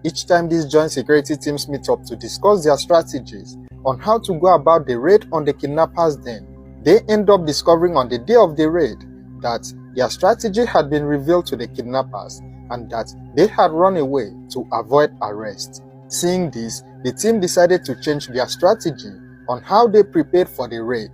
each time these joint security teams meet up to discuss their strategies on how to go about the raid on the kidnappers den, they end up discovering on the day of the raid that their strategy had been revealed to the kidnappers and that they had run away to avoid arrest. Seeing this, the team decided to change their strategy on how they prepared for the raid.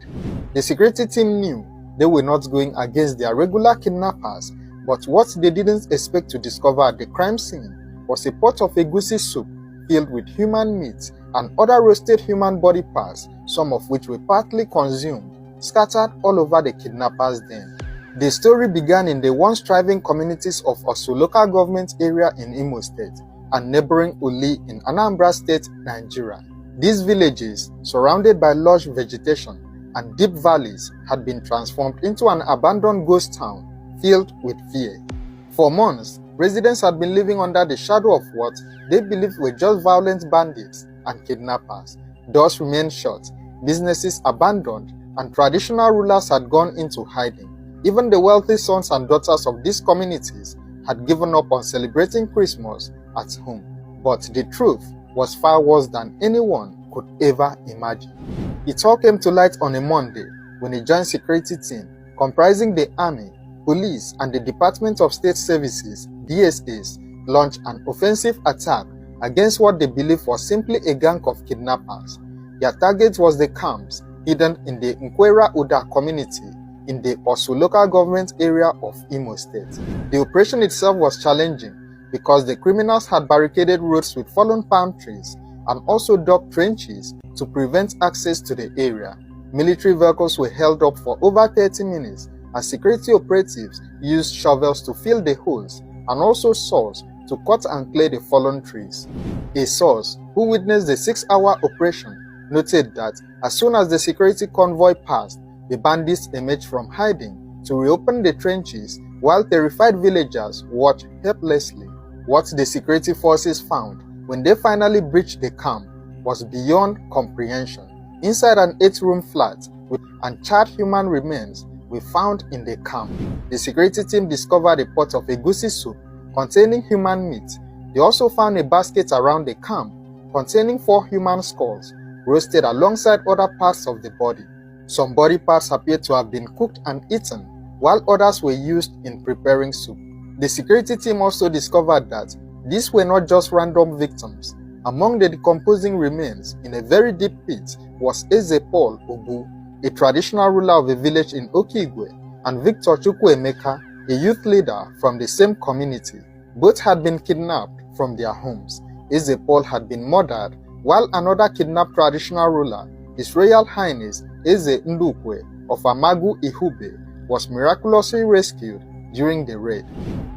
The security team knew they were not going against their regular kidnappers, but what they didn't expect to discover at the crime scene was a pot of egusi soup filled with human meat and other roasted human body parts, some of which were partly consumed, scattered all over the kidnappers' den. The story began in the once thriving communities of Osu local government area in Imo State and neighboring Uli in Anambra State, Nigeria. These villages, surrounded by lush vegetation and deep valleys, had been transformed into an abandoned ghost town filled with fear. For months, residents had been living under the shadow of what they believed were just violent bandits and kidnappers. Doors remained shut, businesses abandoned, and traditional rulers had gone into hiding. Even the wealthy sons and daughters of these communities had given up on celebrating Christmas at home. But the truth was far worse than anyone could ever imagine. It all came to light on a Monday when a joint security team comprising the Army, Police, and the Department of State Services (DSS) launched an offensive attack against what they believed was simply a gang of kidnappers. Their target was the camps hidden in the Nkwera Uda community in the Osu local government area of Imo State. The operation itself was challenging because the criminals had barricaded roads with fallen palm trees and also dug trenches to prevent access to the area. Military vehicles were held up for over 30 minutes as security operatives used shovels to fill the holes and also saws to cut and clear the fallen trees. A source who witnessed the 6-hour operation noted that as soon as the security convoy passed, the bandits emerged from hiding to reopen the trenches while terrified villagers watched helplessly. What the security forces found when they finally breached the camp was beyond comprehension. Inside an 8-room flat with uncharred human remains were found in the camp. The security team discovered a pot of egusi soup containing human meat. They also found a basket around the camp containing 4 human skulls, roasted alongside other parts of the body. Some body parts appeared to have been cooked and eaten, while others were used in preparing soup. The security team also discovered that these were not just random victims. Among the decomposing remains in a very deep pit was Eze Paul Obu, a traditional ruler of a village in Okigwe, and Victor Chukwuemeka, a youth leader from the same community. Both had been kidnapped from their homes. Eze Paul had been murdered, while another kidnapped traditional ruler, His Royal Highness Eze Ndukwe of Amagu Ihube, was miraculously rescued during the raid.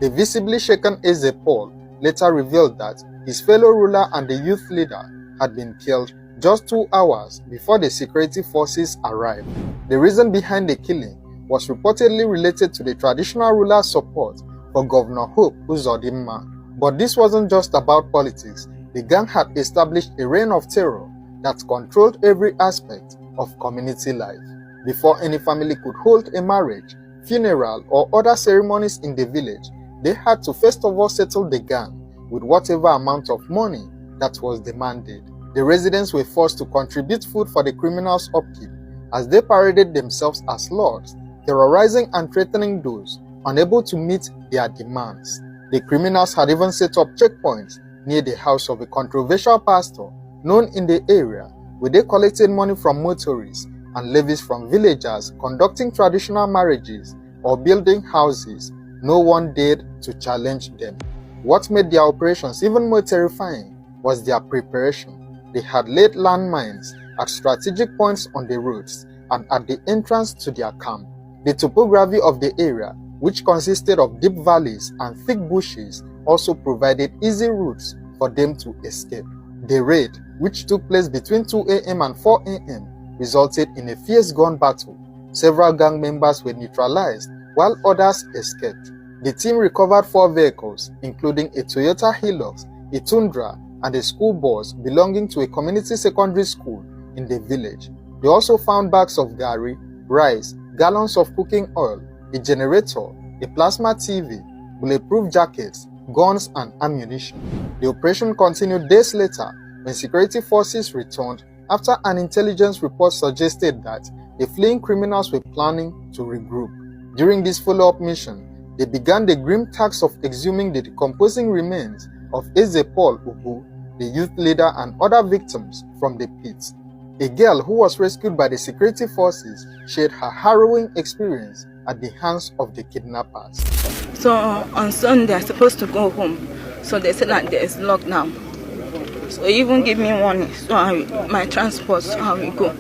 The visibly shaken Eze Paul later revealed that his fellow ruler and the youth leader had been killed just 2 hours before the security forces arrived. The reason behind the killing was reportedly related to the traditional ruler's support for Governor Hope Uzodimma. But this wasn't just about politics. The gang had established a reign of terror that controlled every aspect of community life. Before any family could hold a marriage, funeral, or other ceremonies in the village, they had to first of all settle the gang with whatever amount of money that was demanded. The residents were forced to contribute food for the criminals' upkeep as they paraded themselves as lords, terrorizing and threatening those unable to meet their demands. The criminals had even set up checkpoints near the house of a controversial pastor known in the area, where they collected money from motorists and levies from villagers conducting traditional marriages or building houses. No one dared to challenge them. What made their operations even more terrifying was their preparation. They had laid landmines at strategic points on the roads and at the entrance to their camp. The topography of the area, which consisted of deep valleys and thick bushes, also provided easy routes for them to escape. The raid, which took place between 2 a.m. and 4 a.m., resulted in a fierce gun battle. Several gang members were neutralized, while others escaped. The team recovered 4 vehicles, including a Toyota Hilux, a Tundra, and a school bus belonging to a community secondary school in the village. They also found bags of gari, rice, gallons of cooking oil, a generator, a plasma TV, bulletproof jackets, guns, and ammunition. The operation continued days later when security forces returned after an intelligence report suggested that the fleeing criminals were planning to regroup. During this follow-up mission, they began the grim task of exhuming the decomposing remains of Eze Paul Ubu, the youth leader, and other victims from the pit. A girl who was rescued by the security forces shared her harrowing experience at the hands of the kidnappers. So on Sunday, I'm supposed to go home. So they said that there is lockdown. So they even give me warning, so my transport, so I will go.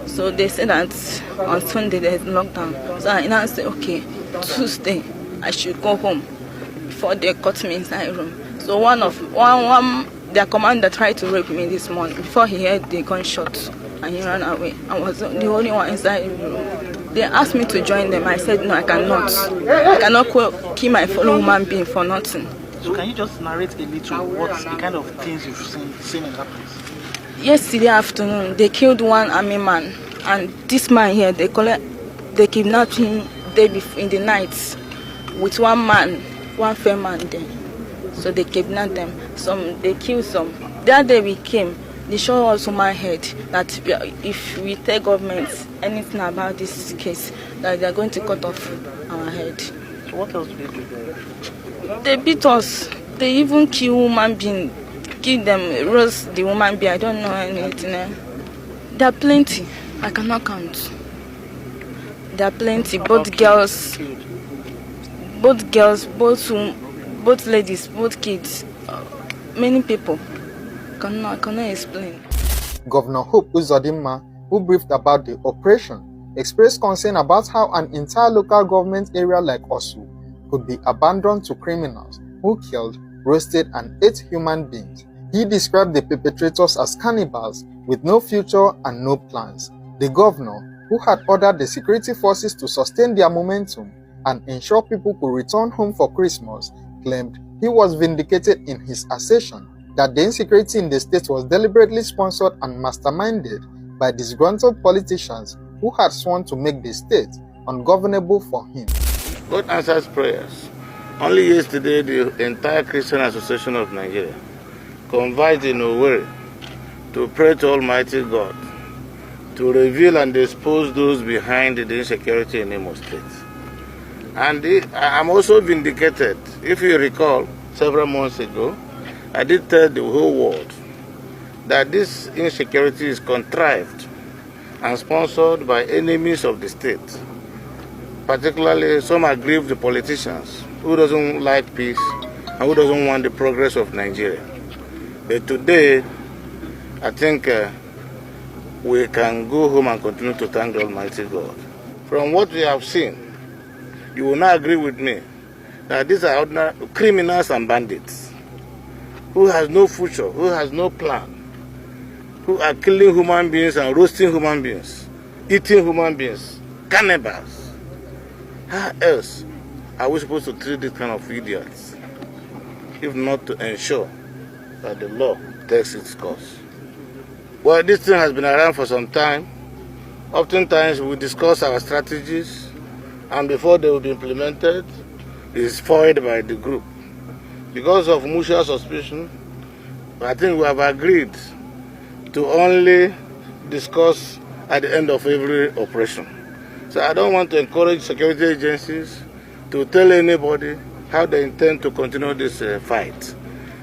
So they said that on Sunday there is lockdown. So I now say, okay, Tuesday I should go home before they cut me inside room. So one their commander tried to rape me this morning before he heard the gunshot and he ran away. I was the only one inside the room. They asked me to join them. I said no, I cannot. I cannot kill my fellow human being for nothing. So can you just narrate a little what's the kind of things you've seen in that place? Yesterday afternoon, they killed one army man, and this man here, they kidnapped him in the night with one man, one fair man there. So they kidnapped them. They killed some. That day we came, they showed us on my head that if we tell government anything about this case, that they are going to cut off our head. So what else did they do? They beat us. They even kill human being. Kill them, roast the woman being. I don't know anything. There are plenty. I cannot count. There are plenty. Both girls, both ladies, both kids. Many people. I cannot explain. Governor Hope Uzodimma, who briefed about the operation, expressed concern about how an entire local government area like Osu could be abandoned to criminals who killed, roasted, and ate human beings. He described the perpetrators as cannibals with no future and no plans. The governor, who had ordered the security forces to sustain their momentum and ensure people could return home for Christmas, claimed he was vindicated in his assertion that the insecurity in the state was deliberately sponsored and masterminded by disgruntled politicians who had sworn to make the state ungovernable for him. God answers prayers. Only yesterday, the entire Christian Association of Nigeria convened in Owerri to pray to Almighty God to reveal and expose those behind the insecurity in Imo State. And I'm also vindicated. If you recall, several months ago, I did tell the whole world that this insecurity is contrived and sponsored by enemies of the state. Particularly some aggrieved politicians who doesn't like peace and who doesn't want the progress of Nigeria. But today, I think we can go home and continue to thank the Almighty God. From what we have seen, you will not agree with me that these are ordinary criminals and bandits who has no future, who has no plan, who are killing human beings and roasting human beings, eating human beings, cannibals. How else are we supposed to treat this kind of idiots, if not to ensure that the law takes its course? Well, this thing has been around for some time. Oftentimes we discuss our strategies, and before they will be implemented, it is foiled by the group. Because of mutual suspicion, I think we have agreed to only discuss at the end of every operation. So I don't want to encourage security agencies to tell anybody how they intend to continue this fight.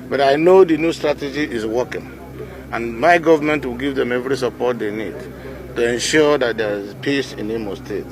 But I know the new strategy is working, and my government will give them every support they need to ensure that there is peace in Imo State,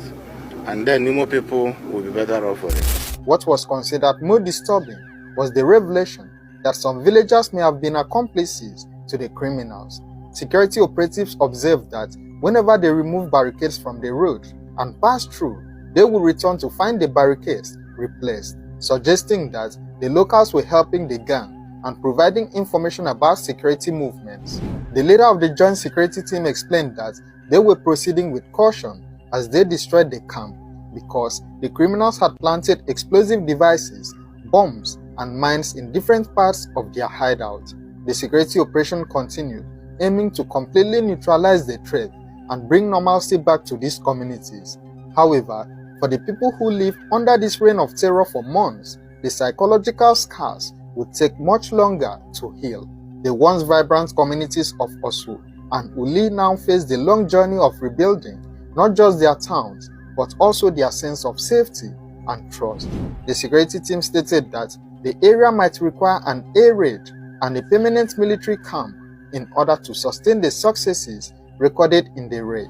and then Imo people will be better off for it. What was considered more disturbing was the revelation that some villagers may have been accomplices to the criminals. Security operatives observed that whenever they remove barricades from the road and pass through, they will return to find the barricades replaced, suggesting that the locals were helping the gang and providing information about security movements. The leader of the joint security team explained that they were proceeding with caution as they destroyed the camp because the criminals had planted explosive devices, bombs, and mines in different parts of their hideout. The security operation continued, aiming to completely neutralize the threat and bring normalcy back to these communities. However, for the people who lived under this reign of terror for months, the psychological scars would take much longer to heal. The once vibrant communities of Osu and Uli now face the long journey of rebuilding not just their towns, but also their sense of safety and trust. The security team stated that the area might require an air raid and a permanent military camp in order to sustain the successes recorded in the raid.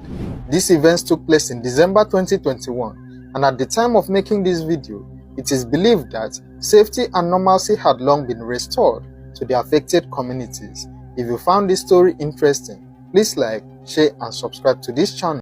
These events took place in December 2021, and at the time of making this video, it is believed that safety and normalcy had long been restored to the affected communities. If you found this story interesting, please like, share and subscribe to this channel.